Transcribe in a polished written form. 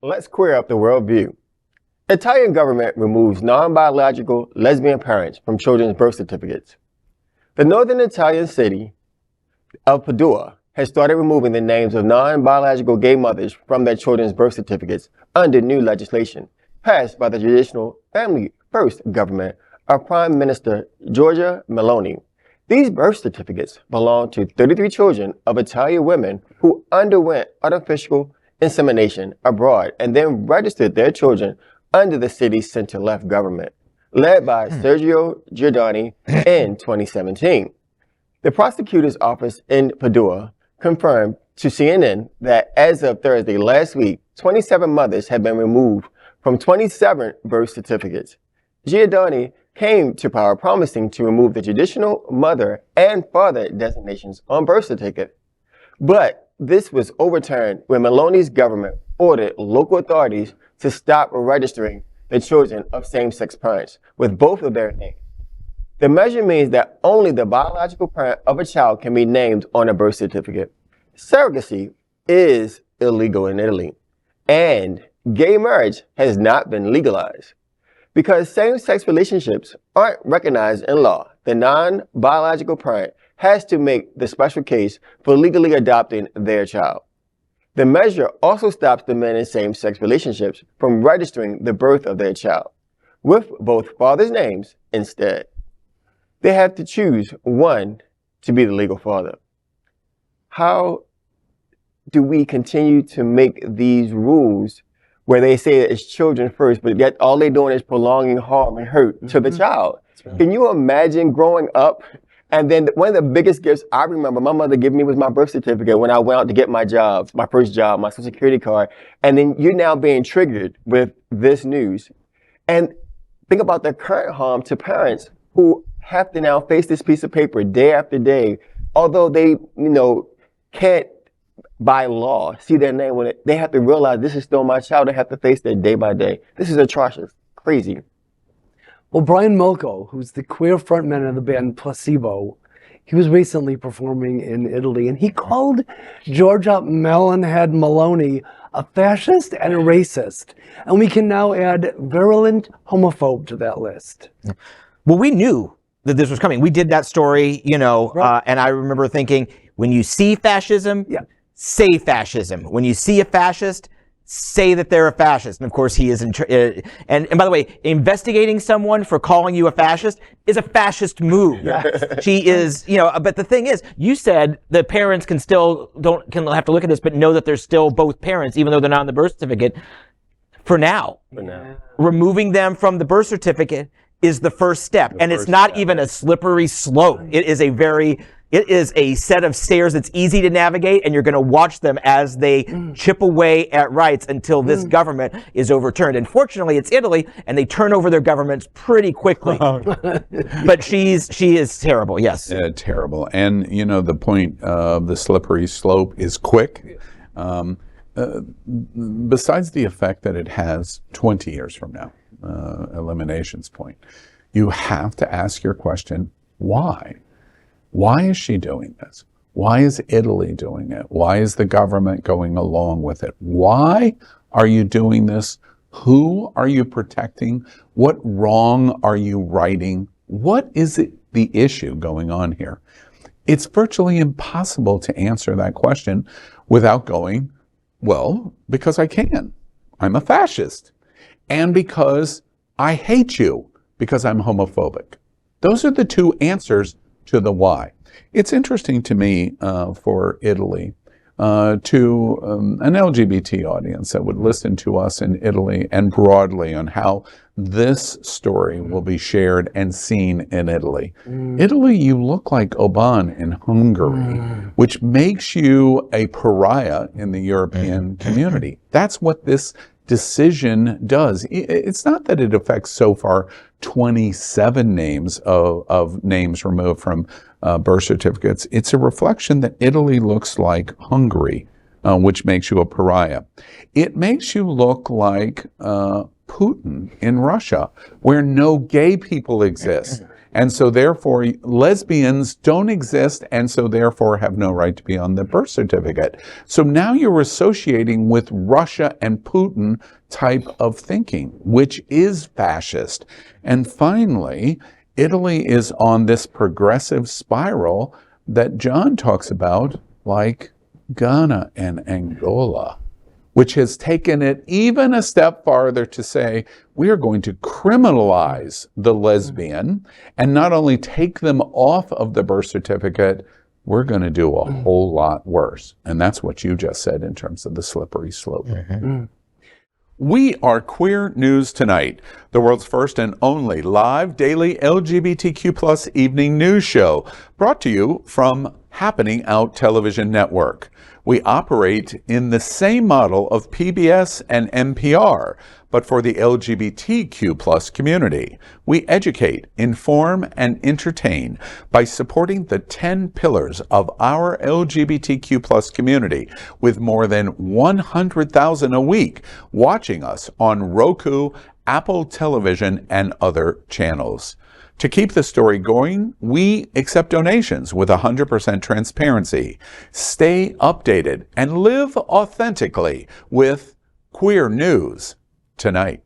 Let's queer up the worldview. Italian government removes non-biological lesbian parents from children's birth certificates. The northern Italian city of Padua has started removing the names of non-biological gay mothers from their children's birth certificates under new legislation passed by the traditional Family First government of Prime Minister Giorgia Meloni. These birth certificates belong to 33 children of Italian women who underwent artificial insemination abroad and then registered their children under the city's center-left government, led by Sergio Giordani in 2017. The prosecutor's office in Padua confirmed to CNN that as of Thursday last week, 27 mothers had been removed from 27 birth certificates. Giordani came to power promising to remove the traditional mother and father designations on birth certificate. But this was overturned when Meloni's government ordered local authorities to stop registering the children of same-sex parents with both of their names. The measure means that only the biological parent of a child can be named on a birth certificate. Surrogacy is illegal in Italy, and gay marriage has not been legalized. Because same-sex relationships aren't recognized in law, the non-biological parent has to make the special case for legally adopting their child. The measure also stops the men in same-sex relationships from registering the birth of their child with both fathers' names instead. They have to choose one to be the legal father. How do we continue to make these rules where they say it's children first, but yet all they're doing is prolonging harm and hurt to the child? Right. Can you imagine growing up? And then one of the biggest gifts I remember my mother giving me was my birth certificate when I went out to get my job, my first job, my Social Security card. And then you're now being triggered with this news. And think about the current harm to parents who have to now face this piece of paper day after day, although they, can't by law see their name on it. They have to realize this is still my child. They have to face that day by day. This is atrocious, crazy. Well, Brian Molko, who's the queer frontman of the band Placebo, he was recently performing in Italy, and he called Giorgia Meloni a fascist and a racist. And we can now add virulent homophobe to that list. Well, we knew that this was coming. We did that story, right. And I remember thinking, when you see fascism, say fascism. When you see a fascist, say that they're a fascist. And of course he is, and by the way, investigating someone for calling you a fascist is a fascist move. Yes. She is, but the thing is, you said the parents can have to look at this, but know that they're still both parents, even though they're not on the birth certificate. For now. Removing them from the birth certificate is the first step. And it's not even a slippery slope. It is a set of stairs that's easy to navigate, and you're going to watch them as they chip away at rights until this government is overturned. And fortunately, it's Italy, and they turn over their governments pretty quickly. But she is terrible, yes. Terrible. And, the point of the slippery slope is quick. Besides the effect that it has 20 years from now, elimination's point, you have to ask your question, why? Why is she doing this? Why is Italy doing it? Why is the government going along with it? Why are you doing this? Who are you protecting? What wrong are you righting? What is the issue going on here? It's virtually impossible to answer that question without going, well, because I can. I'm a fascist. And because I hate you, because I'm homophobic. Those are the two answers to the why. It's interesting to me for Italy, to an LGBT audience that would listen to us in Italy and broadly on how this story will be shared and seen in Italy. Italy, you look like Oban in Hungary, which makes you a pariah in the European community. That's what this decision does. It's not that it affects so far 27 names of names removed from birth certificates. It's a reflection that Italy looks like Hungary, which makes you a pariah. It makes you look like Putin in Russia, where no gay people exist. And so therefore, lesbians don't exist, and so therefore have no right to be on the birth certificate. So now you're associating with Russia and Putin type of thinking, which is fascist. And finally, Italy is on this progressive spiral that John talks about, like Ghana and Angola, which has taken it even a step farther to say, we are going to criminalize the lesbian and not only take them off of the birth certificate, we're going to do a whole lot worse. And that's what you just said in terms of the slippery slope. We are Queer News Tonight, the world's first and only live daily LGBTQ+ evening news show, brought to you from Happening Out Television Network. We operate in the same model of PBS and NPR, but for the LGBTQ+ community. We educate, inform, and entertain by supporting the 10 pillars of our LGBTQ+ community, with more than 100,000 a week watching us on Roku, Apple Television, and other channels. To keep the story going, we accept donations with 100% transparency. Stay updated and live authentically with Queer News Tonight.